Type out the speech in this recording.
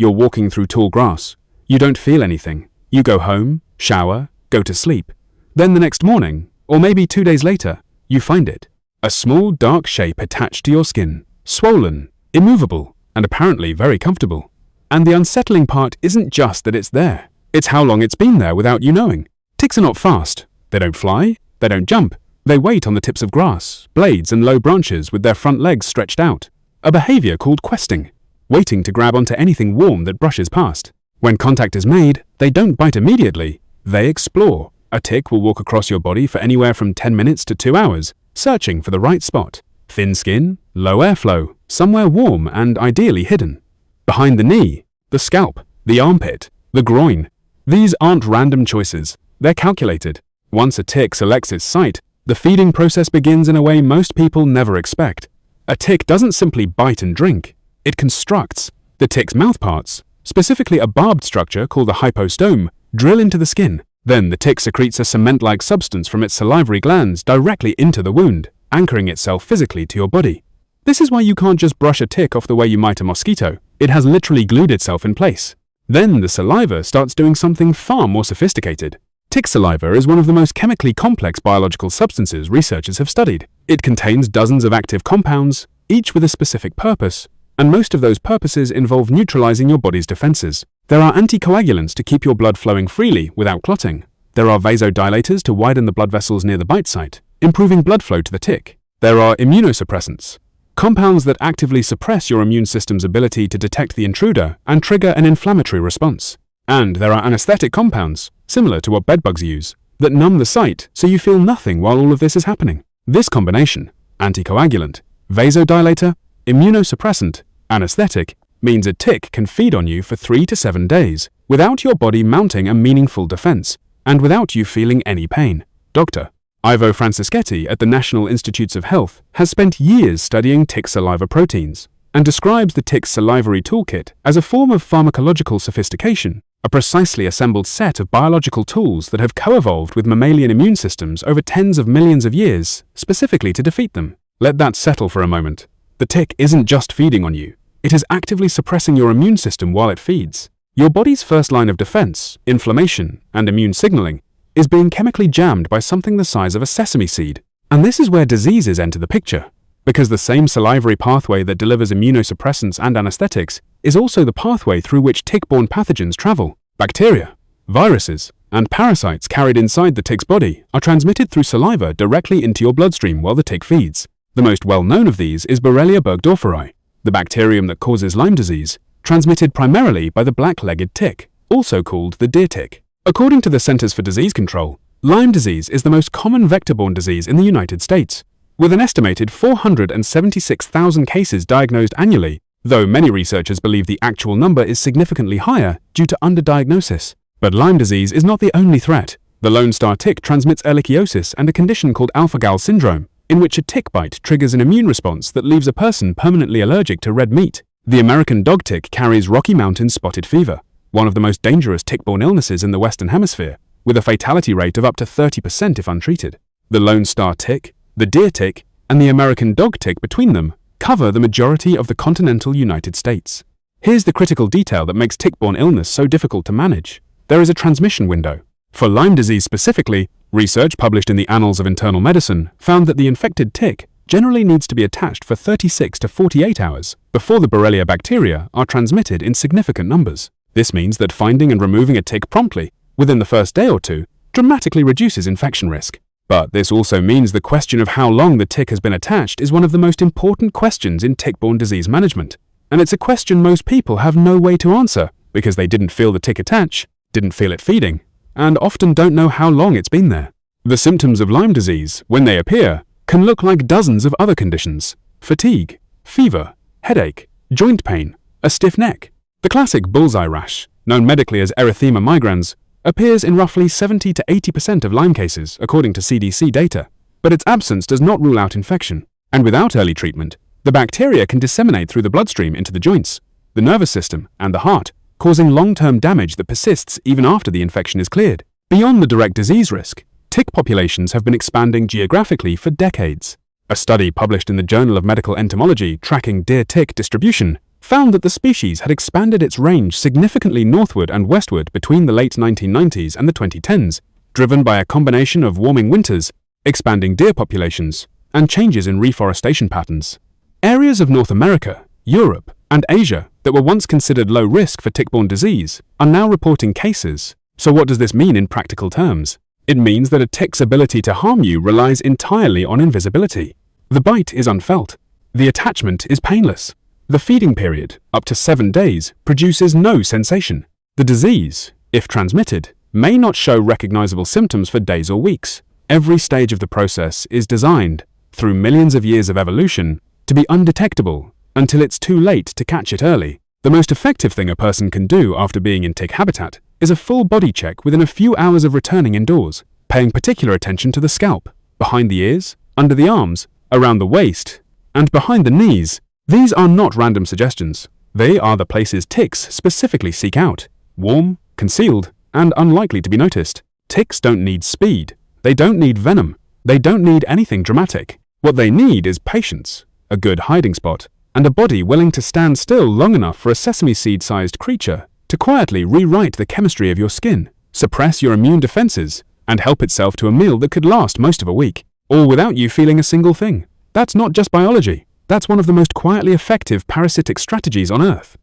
You're walking through tall grass. You don't feel anything. You go home, shower, go to sleep. Then the next morning, or maybe 2 days later, you find it. A small dark shape attached to your skin, swollen, immovable, and apparently very comfortable. And the unsettling part isn't just that it's there. It's how long it's been there without you knowing. Ticks are not fast. They don't fly. They don't jump. They wait on the tips of grass, blades, and low branches with their front legs stretched out. A behavior called questing, waiting to grab onto anything warm that brushes past. When contact is made, they don't bite immediately. They explore. A tick will walk across your body for anywhere from 10 minutes to 2 hours, searching for the right spot. Thin skin, low airflow, somewhere warm and ideally hidden. Behind the knee, the scalp, the armpit, the groin. These aren't random choices. They're calculated. Once a tick selects its site, the feeding process begins in a way most people never expect. A tick doesn't simply bite and drink. It constructs. The tick's mouthparts, specifically a barbed structure called the hypostome, drill into the skin. Then the tick secretes a cement-like substance from its salivary glands directly into the wound, anchoring itself physically to your body. This is why you can't just brush a tick off the way you might a mosquito. It has literally glued itself in place. Then the saliva starts doing something far more sophisticated. Tick saliva is one of the most chemically complex biological substances researchers have studied. It contains dozens of active compounds, each with a specific purpose, and most of those purposes involve neutralizing your body's defenses. There are anticoagulants to keep your blood flowing freely without clotting. There are vasodilators to widen the blood vessels near the bite site, improving blood flow to the tick. There are immunosuppressants, compounds that actively suppress your immune system's ability to detect the intruder and trigger an inflammatory response. And there are anesthetic compounds, similar to what bedbugs use, that numb the site so you feel nothing while all of this is happening. This combination, anticoagulant, vasodilator, immunosuppressant, anesthetic, means a tick can feed on you for 3 to 7 days without your body mounting a meaningful defense and without you feeling any pain. Dr. Ivo Francischetti at the National Institutes of Health has spent years studying tick saliva proteins and describes the tick's salivary toolkit as a form of pharmacological sophistication, a precisely assembled set of biological tools that have co-evolved with mammalian immune systems over tens of millions of years, specifically to defeat them. Let that settle for a moment. The tick isn't just feeding on you. It is actively suppressing your immune system while it feeds. Your body's first line of defense, inflammation, and immune signaling, is being chemically jammed by something the size of a sesame seed. And this is where diseases enter the picture, because the same salivary pathway that delivers immunosuppressants and anesthetics is also the pathway through which tick-borne pathogens travel. Bacteria, viruses, and parasites carried inside the tick's body are transmitted through saliva directly into your bloodstream while the tick feeds. The most well-known of these is Borrelia burgdorferi, the bacterium that causes Lyme disease, transmitted primarily by the black-legged tick, also called the deer tick. According to the Centers for Disease Control, Lyme disease is the most common vector-borne disease in the United States, with an estimated 476,000 cases diagnosed annually, though many researchers believe the actual number is significantly higher due to underdiagnosis. But Lyme disease is not the only threat. The Lone Star tick transmits ehrlichiosis and a condition called alpha-gal syndrome, in which a tick bite triggers an immune response that leaves a person permanently allergic to red meat. The American dog tick carries Rocky Mountain spotted fever, one of the most dangerous tick-borne illnesses in the Western Hemisphere, with a fatality rate of up to 30% if untreated. The Lone Star tick, the deer tick, and the American dog tick between them cover the majority of the continental United States. Here's the critical detail that makes tick-borne illness so difficult to manage. There is a transmission window. For Lyme disease specifically, research published in the Annals of Internal Medicine found that the infected tick generally needs to be attached for 36 to 48 hours before the Borrelia bacteria are transmitted in significant numbers. This means that finding and removing a tick promptly, within the first day or two, dramatically reduces infection risk. But this also means the question of how long the tick has been attached is one of the most important questions in tick-borne disease management. And it's a question most people have no way to answer because they didn't feel the tick attach, didn't feel it feeding, and often don't know how long it's been there. The symptoms of Lyme disease, when they appear, can look like dozens of other conditions: fatigue, fever, headache, joint pain, a stiff neck. The classic bullseye rash, known medically as erythema migrans, appears in roughly 70 to 80% of Lyme cases, according to CDC data, but its absence does not rule out infection. And without early treatment, the bacteria can disseminate through the bloodstream into the joints, the nervous system, and the heart, causing long-term damage that persists even after the infection is cleared. Beyond the direct disease risk, tick populations have been expanding geographically for decades. A study published in the Journal of Medical Entomology tracking deer tick distribution found that the species had expanded its range significantly northward and westward between the late 1990s and the 2010s, driven by a combination of warming winters, expanding deer populations, and changes in reforestation patterns. Areas of North America, Europe, and Asia that were once considered low risk for tick-borne disease are now reporting cases. So what does this mean in practical terms? It means that a tick's ability to harm you relies entirely on invisibility. The bite is unfelt. The attachment is painless. The feeding period, up to 7 days, produces no sensation. The disease, if transmitted, may not show recognizable symptoms for days or weeks. Every stage of the process is designed, through millions of years of evolution, to be undetectable until it's too late to catch it early. The most effective thing a person can do after being in tick habitat is a full body check within a few hours of returning indoors, paying particular attention to the scalp, behind the ears, under the arms, around the waist, and behind the knees. These are not random suggestions. They are the places ticks specifically seek out: warm, concealed, and unlikely to be noticed. Ticks don't need speed. They don't need venom. They don't need anything dramatic. What they need is patience, a good hiding spot, and a body willing to stand still long enough for a sesame seed-sized creature to quietly rewrite the chemistry of your skin, suppress your immune defenses, and help itself to a meal that could last most of a week, all without you feeling a single thing. That's not just biology. That's one of the most quietly effective parasitic strategies on Earth.